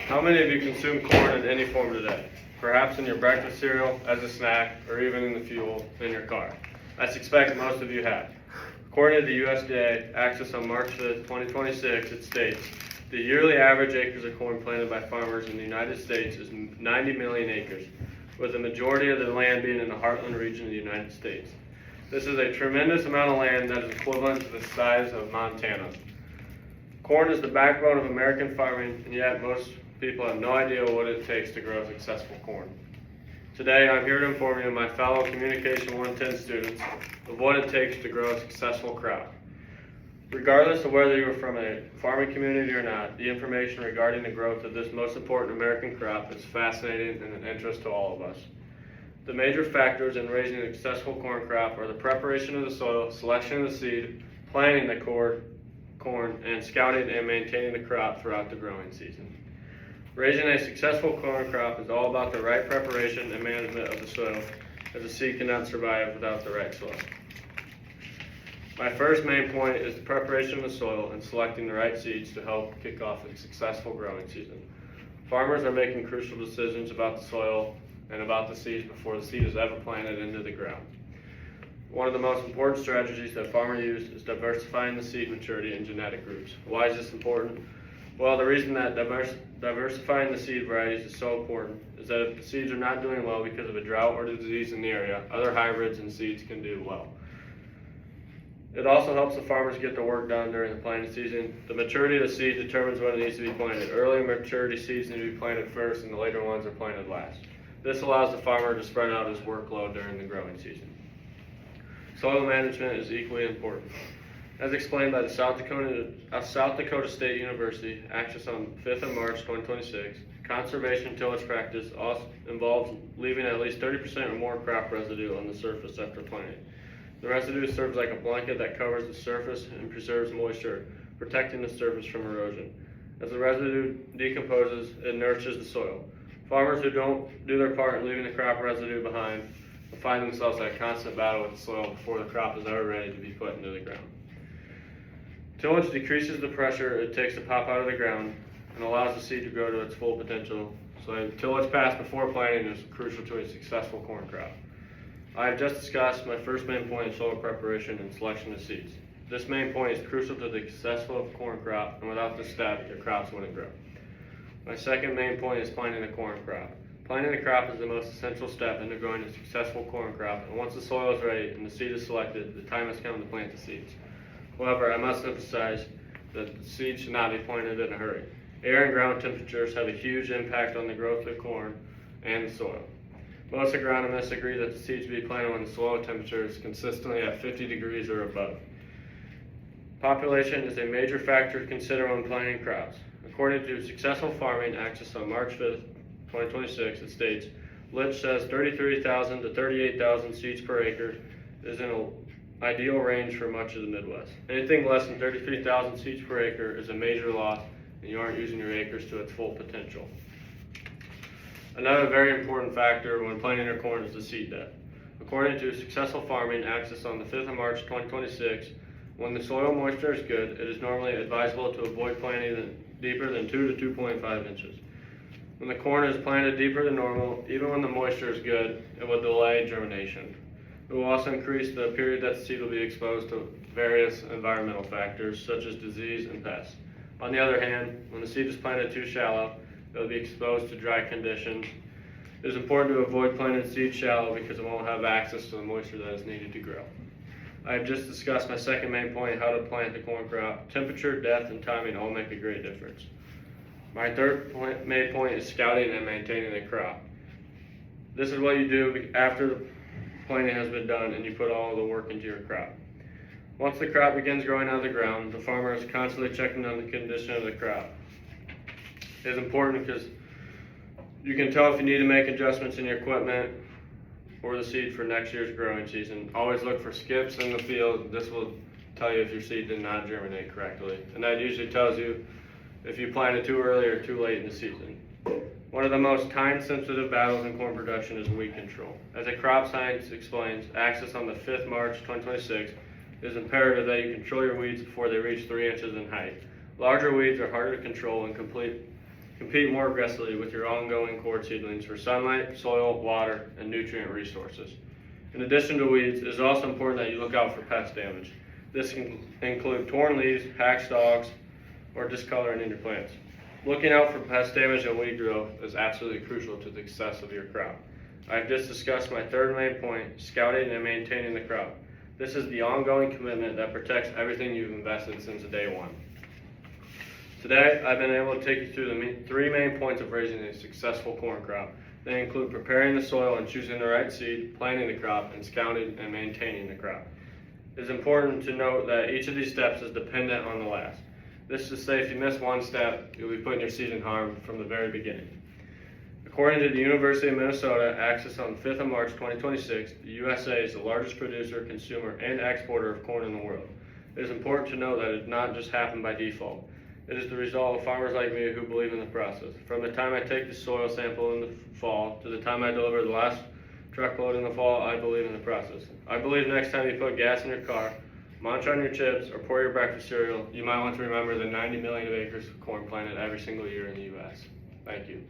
How many of you consume corn in any form today? Perhaps in your breakfast cereal, as a snack, or even in the fuel in your car. I suspect most of you have. According to the USDA Access on March 5th, 2026, it states, the yearly average acres of corn planted by farmers in the United States is 90 million acres, with the majority of the land being in the heartland region of the United States. This is a tremendous amount of land that is equivalent to the size of Montana. Corn is the backbone of American farming, and yet most people have no idea what it takes to grow successful corn. Today, I'm here to inform you, my fellow Communication 110 students, of what it takes to grow a successful crop. Regardless of whether you are from a farming community or not, the information regarding the growth of this most important American crop is fascinating and an interest to all of us. The major factors in raising a successful corn crop are the preparation of the soil, selection of the seed, planting the corn, and scouting and maintaining the crop throughout the growing season. Raising a successful corn crop is all about the right preparation and management of the soil, as the seed cannot survive without the right soil. My first main point is the preparation of the soil and selecting the right seeds to help kick off a successful growing season. Farmers are making crucial decisions about the soil and about the seeds before the seed is ever planted into the ground. One of the most important strategies that farmers use is diversifying the seed maturity in genetic groups. Why is this important? Well, the reason that diversifying the seed varieties is so important is that if the seeds are not doing well because of a drought or disease in the area, other hybrids and seeds can do well. It also helps the farmers get their work done during the planting season. The maturity of the seed determines when it needs to be planted. Early maturity seeds need to be planted first, and the later ones are planted last. This allows the farmer to spread out his workload during the growing season. Soil management is equally important. As explained by the South Dakota State University, Access on 5th of March 2026, conservation tillage practice also involves leaving at least 30% or more crop residue on the surface after planting. The residue serves like a blanket that covers the surface and preserves moisture, protecting the surface from erosion. As the residue decomposes, it nourishes the soil. Farmers who don't do their part in leaving the crop residue behind will find themselves at a constant battle with the soil before the crop is ever ready to be put into the ground. Tillage decreases the pressure it takes to pop out of the ground and allows the seed to grow to its full potential. So a tillage pass before planting is crucial to a successful corn crop. I have just discussed my first main point in soil preparation and selection of seeds. This main point is crucial to the successful corn crop, and without this step, your crops wouldn't grow. My second main point is planting the corn crop. Planting the crop is the most essential step into growing a successful corn crop, and once the soil is ready and the seed is selected, the time has come to plant the seeds. However, I must emphasize that the seeds should not be planted in a hurry. Air and ground temperatures have a huge impact on the growth of corn and the soil. Most agronomists agree that the seeds should be planted when the soil temperature is consistently at 50 degrees or above. Population is a major factor to consider when planting crops. According to Successful Farming Access on March 5th, 2026, it states, Litch says 33,000 to 38,000 seeds per acre is in an ideal range for much of the Midwest. Anything less than 33,000 seeds per acre is a major loss, and you aren't using your acres to its full potential. Another very important factor when planting your corn is the seed depth. According to Successful Farming Access on the 5th of March 2026, when the soil moisture is good, it is normally advisable to avoid planting deeper than 2 to 2.5 inches. When the corn is planted deeper than normal, even when the moisture is good, it will delay germination. It will also increase the period that the seed will be exposed to various environmental factors such as disease and pests. On the other hand, when the seed is planted too shallow, it will be exposed to dry conditions. It is important to avoid planting seed shallow because it won't have access to the moisture that is needed to grow. I have just discussed my second main point, how to plant the corn crop. Temperature, depth, and timing all make a great difference. My third main point is scouting and maintaining the crop. This is what you do after planting has been done and you put all the work into your crop. Once the crop begins growing out of the ground, the farmer is constantly checking on the condition of the crop. It is important because you can tell if you need to make adjustments in your equipment or the seed for next year's growing season. Always look for skips in the field. This will tell you if your seed did not germinate correctly. And that usually tells you if you planted too early or too late in the season. One of the most time-sensitive battles in corn production is weed control. As a crop science explains, Access on the 5th March 2026, it is imperative that you control your weeds before they reach 3 inches in height. Larger weeds are harder to control and Compete more aggressively with your ongoing cord seedlings for sunlight, soil, water, and nutrient resources. In addition to weeds, it is also important that you look out for pest damage. This can include torn leaves, hacked stalks, or discoloring in your plants. Looking out for pest damage and weed growth is absolutely crucial to the success of your crop. I've just discussed my third main point, scouting and maintaining the crop. This is the ongoing commitment that protects everything you've invested since day one. Today, I've been able to take you through the three main points of raising a successful corn crop. They include preparing the soil and choosing the right seed, planting the crop, and scouting and maintaining the crop. It is important to note that each of these steps is dependent on the last. This is to say if you miss one step, you'll be putting your seed in harm from the very beginning. According to the University of Minnesota Axis on 5th of March 2026, the USA is the largest producer, consumer, and exporter of corn in the world. It is important to note that it did not just happen by default. It is the result of farmers like me who believe in the process. From the time I take the soil sample in the fall to the time I deliver the last truckload in the fall, I believe in the process. I believe next time you put gas in your car, munch on your chips, or pour your breakfast cereal, you might want to remember the 90 million acres of corn planted every single year in the U.S. Thank you.